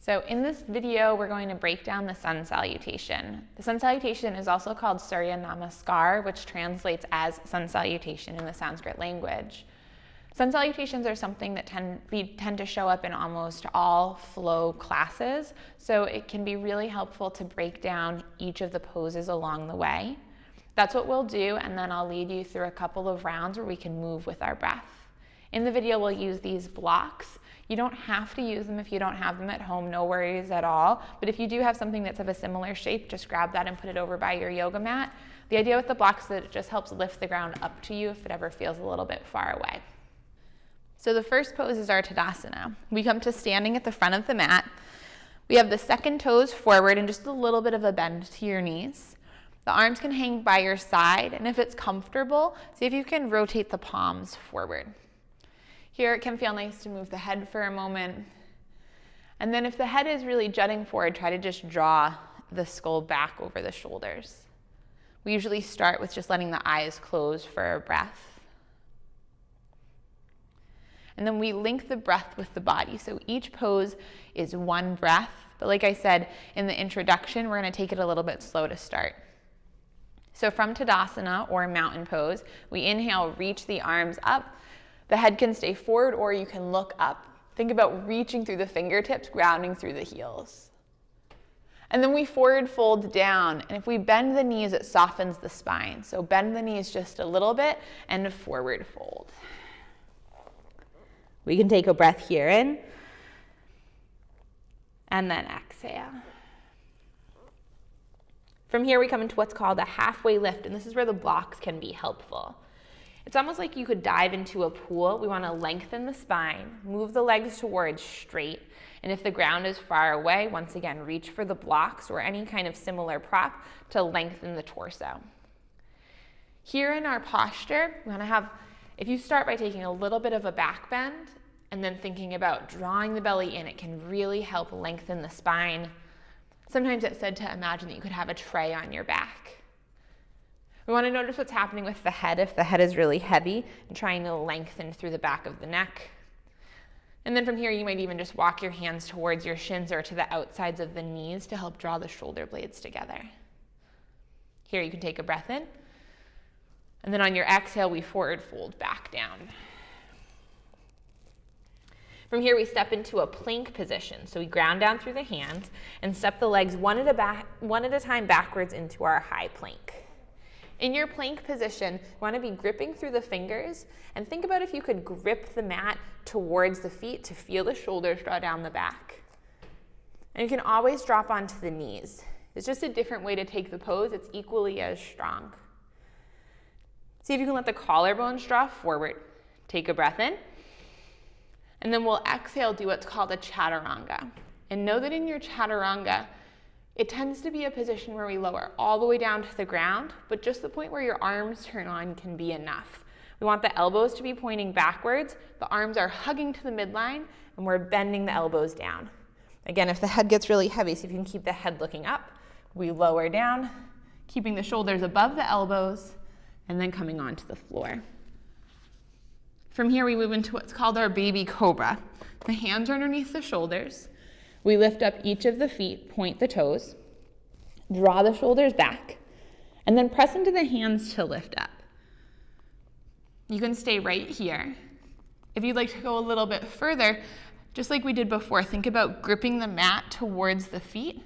So in this video, we're going to break down the sun salutation. The sun salutation is also called Surya Namaskar, which translates as sun salutation in the Sanskrit language. Sun salutations are something that tend to show up in almost all flow classes, so it can be really helpful to break down each of the poses along the way. That's what we'll do, and then I'll lead you through a couple of rounds where we can move with our breath. In the video, we'll use these blocks. You don't have to use them if you don't have them at home, no worries at all. But if you do have something that's of a similar shape, just grab that and put it over by your yoga mat. The idea with the blocks is that it just helps lift the ground up to you if it ever feels a little bit far away. So the first pose is our Tadasana. We come to standing at the front of the mat. We have the second toes forward and just a little bit of a bend to your knees. The arms can hang by your side, and if it's comfortable, see if you can rotate the palms forward. Here it can feel nice to move the head for a moment. And then if the head is really jutting forward, try to just draw the skull back over the shoulders. We usually start with just letting the eyes close for a breath. And then we link the breath with the body. So each pose is one breath. But like I said in the introduction, we're going to take it a little bit slow to start. So from Tadasana, or mountain pose, we inhale, reach the arms up. The head can stay forward, or you can look up. Think about reaching through the fingertips, grounding through the heels. And then we forward fold down, and if we bend the knees, it softens the spine. So bend the knees just a little bit and forward fold. We can take a breath here in, and then exhale. From here, we come into what's called a halfway lift, and this is where the blocks can be helpful. It's almost like you could dive into a pool. We want to lengthen the spine, move the legs towards straight, and if the ground is far away, once again, reach for the blocks or any kind of similar prop to lengthen the torso. Here in our posture, we want to have, if you start by taking a little bit of a back bend and then thinking about drawing the belly in, it can really help lengthen the spine. Sometimes it's said to imagine that you could have a tray on your back. We want to notice what's happening with the head if the head is really heavy and trying to lengthen through the back of the neck. And then from here, you might even just walk your hands towards your shins or to the outsides of the knees to help draw the shoulder blades together. Here you can take a breath in. And then on your exhale, we forward fold back down. From here, we step into a plank position. So we ground down through the hands and step the legs one at a time backwards into our high plank. In your plank position, you want to be gripping through the fingers, and think about if you could grip the mat towards the feet to feel the shoulders draw down the back. And you can always drop onto the knees. It's just a different way to take the pose. It's equally as strong. See if you can let the collarbones draw forward. Take a breath in. And then we'll exhale, do what's called a Chaturanga. And know that in your Chaturanga, it tends to be a position where we lower all the way down to the ground, but just the point where your arms turn on can be enough. We want the elbows to be pointing backwards, the arms are hugging to the midline, and we're bending the elbows down. Again, if the head gets really heavy, see if you can keep the head looking up. We lower down, keeping the shoulders above the elbows, and then coming onto the floor. From here, we move into what's called our baby cobra. The hands are underneath the shoulders. We lift up each of the feet, point the toes, draw the shoulders back, and then press into the hands to lift up. You can stay right here. If you'd like to go a little bit further, just like we did before, think about gripping the mat towards the feet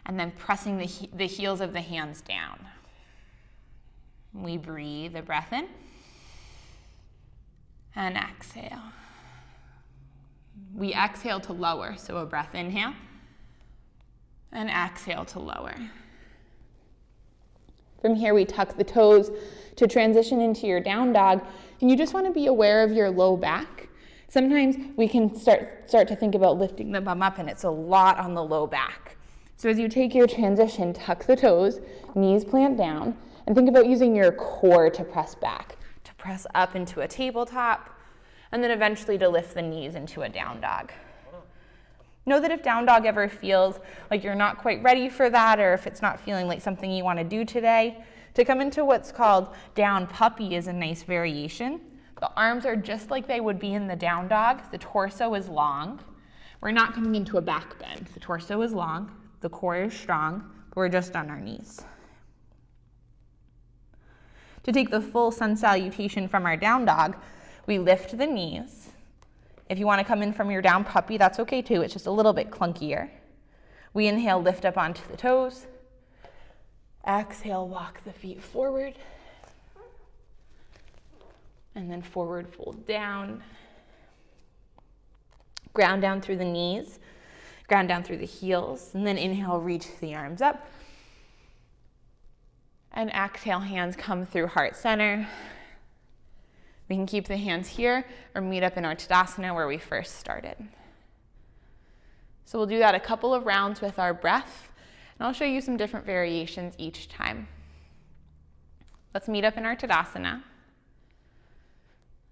and then pressing the heels of the hands down. We breathe a breath in and exhale. We exhale to lower, so a breath inhale, and exhale to lower. From here, we tuck the toes to transition into your down dog, and you just want to be aware of your low back. Sometimes we can start to think about lifting the bum up, and it's a lot on the low back. So as you take your transition, tuck the toes, knees plant down, and think about using your core to press back, to press up into a tabletop, and then eventually to lift the knees into a down dog. Know that if down dog ever feels like you're not quite ready for that, or if it's not feeling like something you want to do today, to come into what's called down puppy is a nice variation. The arms are just like they would be in the down dog. The torso is long, We're not coming into a back bend. The torso is long, the core is strong, but we're just on our knees. To take the full sun salutation from our down dog, we lift the knees. If you want to come in from your down puppy, that's okay too. It's just a little bit clunkier. We inhale, lift up onto the toes. Exhale, walk the feet forward. And then forward fold down. Ground down through the knees. Ground down through the heels. And then inhale, reach the arms up. And exhale, hands come through heart center. We can keep the hands here or meet up in our Tadasana where we first started. So we'll do that a couple of rounds with our breath, and I'll show you some different variations each time. Let's meet up in our Tadasana.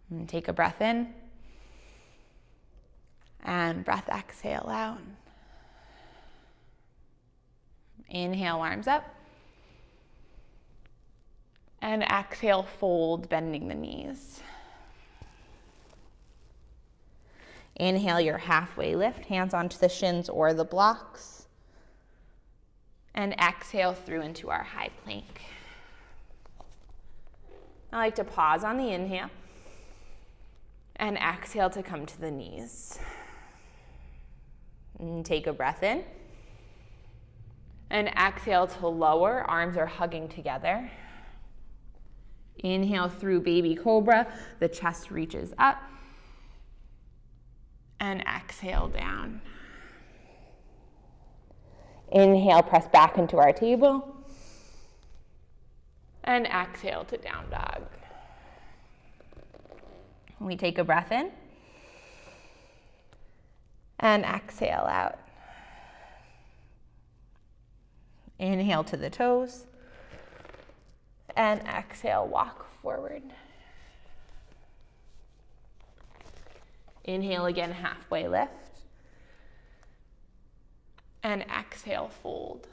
And take a breath in, and breath exhale out. Inhale, arms up. And exhale, fold, bending the knees. Inhale your halfway lift, hands onto the shins or the blocks. And exhale through into our high plank. I like to pause on the inhale and exhale to come to the knees. And take a breath in. And exhale to lower, arms are hugging together. Inhale through baby cobra, the chest reaches up. And exhale down. Inhale, press back into our table. And exhale to down dog. We take a breath in. And exhale out. Inhale to the toes. And exhale, walk forward. Inhale again, halfway lift. And exhale, fold.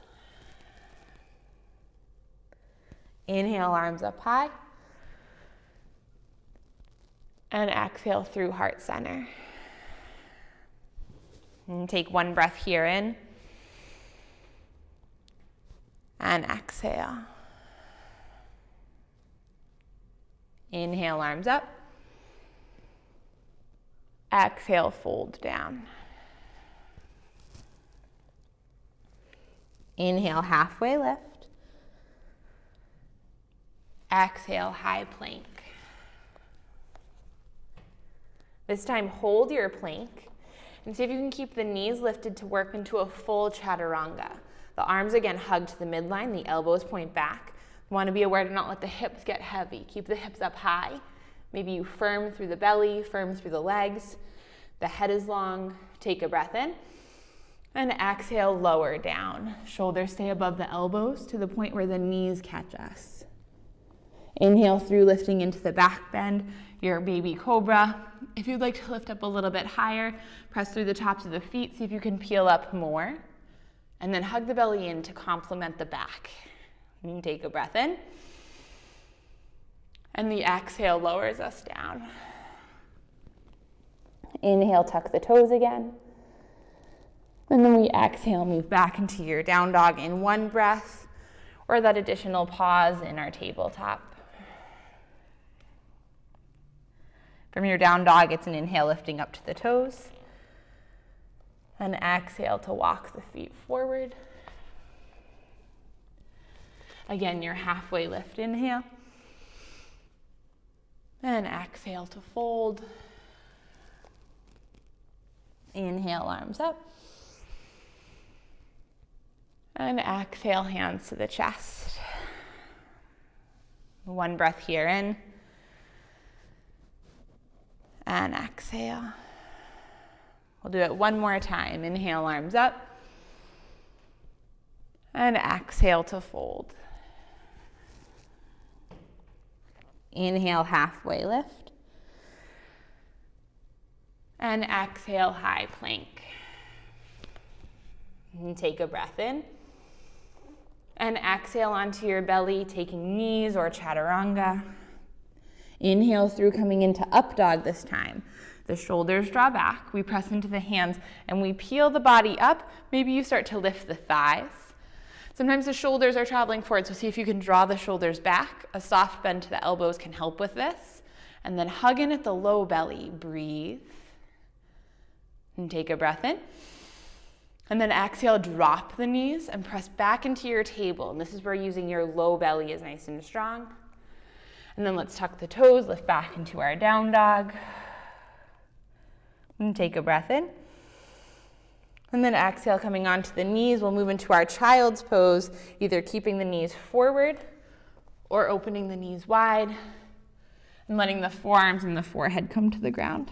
Inhale, arms up high. And exhale through heart center. And take one breath here in. And exhale. Inhale, arms up. Exhale, fold down. Inhale, halfway lift. Exhale, high plank. This time, hold your plank and see if you can keep the knees lifted to work into a full chaturanga. The arms again hug to the midline, the elbows point back. You want to be aware to not let the hips get heavy. Keep the hips up high. Maybe you firm through the belly, firm through the legs. The head is long. Take a breath in. And exhale, lower down. Shoulders stay above the elbows to the point where the knees catch us. Inhale through, lifting into the back bend, your baby cobra. If you'd like to lift up a little bit higher, press through the tops of the feet, see if you can peel up more. And then hug the belly in to complement the back. And take a breath in. And the exhale lowers us down. Inhale, tuck the toes again. And then we exhale, move back into your down dog in one breath, or that additional pause in our tabletop. From your down dog, it's an inhale, lifting up to the toes. And exhale to walk the feet forward. Again, your halfway lift, inhale. And exhale to fold. Inhale, arms up. And exhale, hands to the chest. One breath here in. And exhale. We'll do it one more time. Inhale, arms up. And exhale to fold. Inhale, halfway lift. And exhale, high plank. And take a breath in. And exhale onto your belly, taking knees or chaturanga. Inhale through, coming into up dog this time. The shoulders draw back, we press into the hands, and we peel the body up. Maybe you start to lift the thighs. Sometimes the shoulders are traveling forward, so see if you can draw the shoulders back. A soft bend to the elbows can help with this. And then hug in at the low belly. Breathe. And take a breath in. And then exhale, drop the knees and press back into your table. And this is where using your low belly is nice and strong. And then let's tuck the toes, lift back into our down dog. And take a breath in. And then exhale, coming onto the knees, we'll move into our child's pose, either keeping the knees forward or opening the knees wide and letting the forearms and the forehead come to the ground.